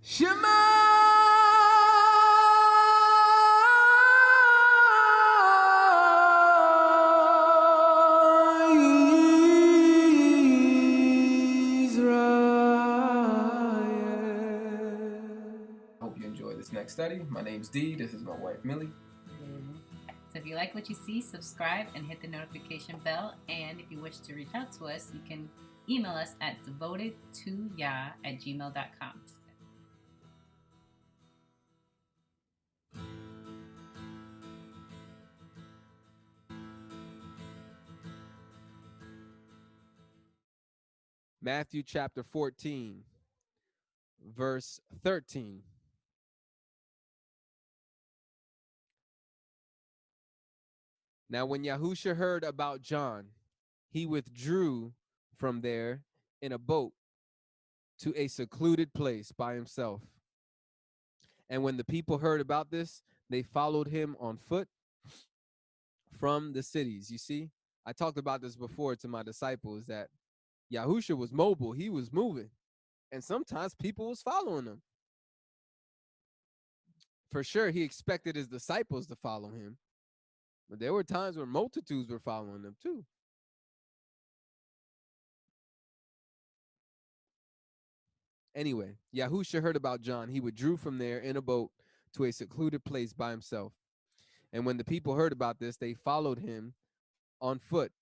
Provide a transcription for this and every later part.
Shema Hope you enjoy this next study. My name's Dee. This is my wife, Millie. So if you like what you see, subscribe and hit the notification bell. And if you wish to reach out to us, you can email us at devotedtoyah@gmail.com. Matthew chapter 14, verse 13. Now, when Yahusha heard about John, he withdrew from there in a boat to a secluded place by himself. And when the people heard about this, they followed him on foot from the cities. You see, I talked about this before to my disciples that Yahusha was mobile. He was moving. And sometimes people was following him. For sure, he expected his disciples to follow him. But there were times where multitudes were following them too. Anyway, Yahusha heard about John. He withdrew from there in a boat to a secluded place by himself. And when the people heard about this, they followed him on foot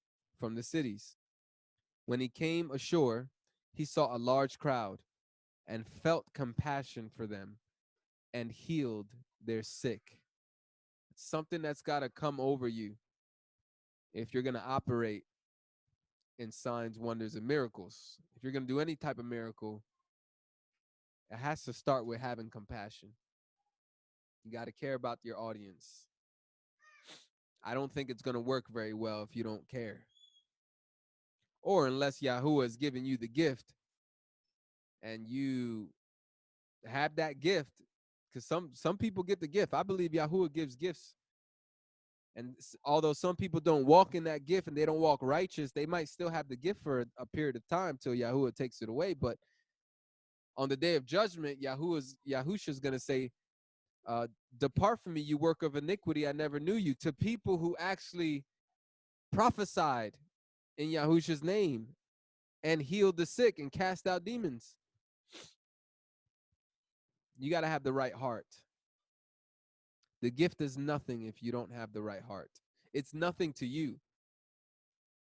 from the cities. When he came ashore, he saw a large crowd and felt compassion for them and healed their sick. It's something that's got to come over you if you're going to operate in signs, wonders, and miracles. If you're going to do any type of miracle, it has to start with having compassion. You got to care about your audience. I don't think it's going to work very well if you don't care. Or unless Yahuwah has given you the gift and you have that gift, because some people get the gift. I believe Yahuwah gives gifts. And although some people don't walk in that gift and they don't walk righteous, they might still have the gift for a period of time till Yahuwah takes it away. But on the day of judgment, Yahusha is going to say, depart from me, you work of iniquity, I never knew you, to people who actually prophesied in Yahusha's name and healed the sick and cast out demons. You got to have the right heart. The gift is nothing if you don't have the right heart. It's nothing to you.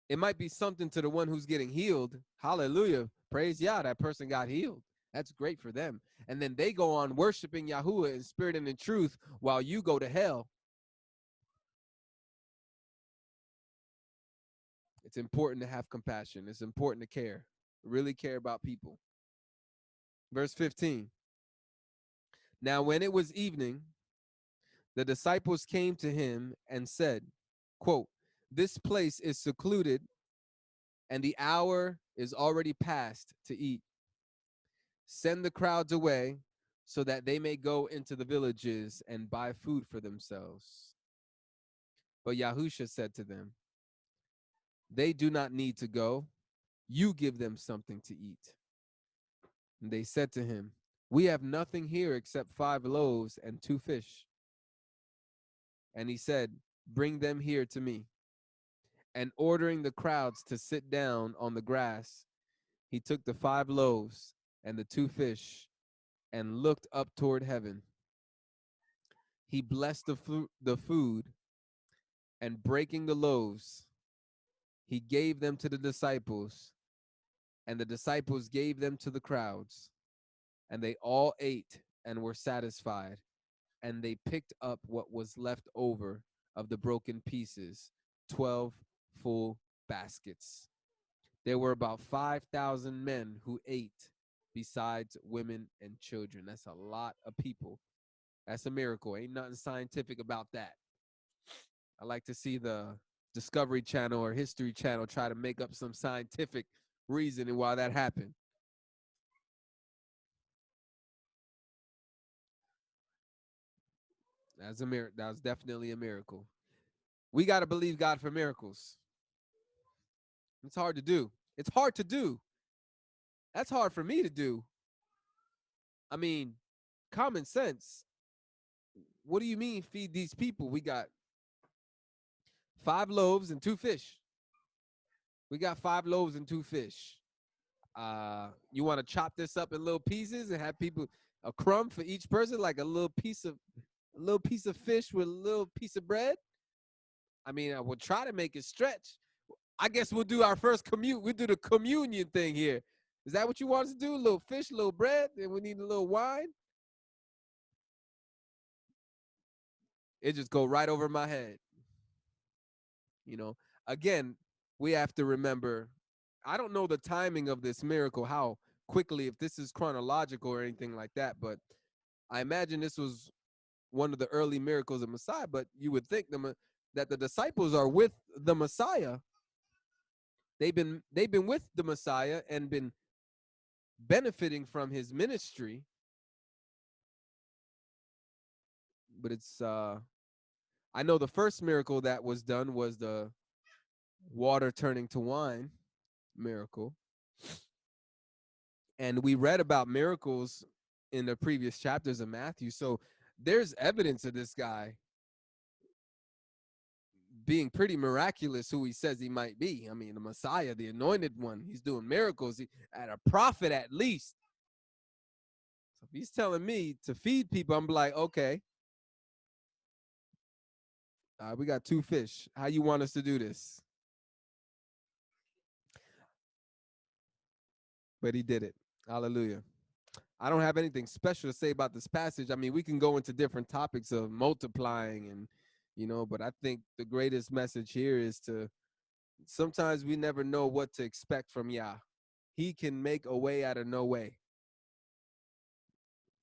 It might be something to the one who's getting healed. Hallelujah. Praise Yah, that person got healed. That's great for them. And then they go on worshiping Yahuwah in spirit and in truth while you go to hell. It's important to have compassion. It's important to care, really care about people. Verse 15. Now, when it was evening, the disciples came to him and said, quote, this place is secluded and the hour is already past to eat. Send the crowds away so that they may go into the villages and buy food for themselves. But Yahusha said to them, they do not need to go. You give them something to eat. And they said to him, we have nothing here except 5 loaves and 2 fish. And he said, bring them here to me. And ordering the crowds to sit down on the grass, he took the 5 loaves and the 2 fish and looked up toward heaven. He blessed the food, and breaking the loaves, he gave them to the disciples, and the disciples gave them to the crowds. And they all ate and were satisfied, and they picked up what was left over of the broken pieces, 12 full baskets. There were about 5,000 men who ate, besides women and children. That's a lot of people. That's a miracle. Ain't nothing scientific about that. I like to see the Discovery Channel or History Channel try to make up some scientific reasoning why that happened. That's a miracle. That was definitely a miracle. We got to believe God for miracles. It's hard to do. It's hard to do. That's hard for me to do. I mean, common sense. What do you mean feed these people? We got 5 loaves and 2 fish. We got 5 loaves and 2 fish. You want to chop this up in little pieces and have people a crumb for each person, like a little piece of fish with a little piece of bread? I mean, I will try to make it stretch. I guess we'll do our first commute. We'll do the communion thing here. Is that what you want us to do? A little fish, a little bread, and we need a little wine? It just go right over my head. You know, again, we have to remember, I don't know the timing of this miracle, how quickly, if this is chronological or anything like that, but I imagine this was one of the early miracles of Messiah. But you would think that the disciples are with the Messiah. They've been with the Messiah and been benefiting from his ministry. But I know the first miracle that was done was the water turning to wine miracle. And we read about miracles in the previous chapters of Matthew. So there's evidence of this guy being pretty miraculous, who he says he might be. I mean, the Messiah, the anointed one, he's doing miracles. At a prophet, at least. So if he's telling me to feed people, I'm like, okay, we got 2 fish. How you want us to do this? But he did it. Hallelujah. I don't have anything special to say about this passage. I mean, we can go into different topics of multiplying but I think the greatest message here is to sometimes we never know what to expect from Yah. He can make a way out of no way.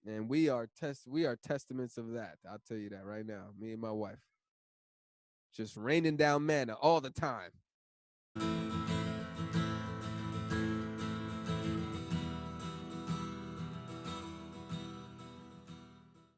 And we are testaments of that. I'll tell you that right now. Me and my wife. Just raining down manna all the time.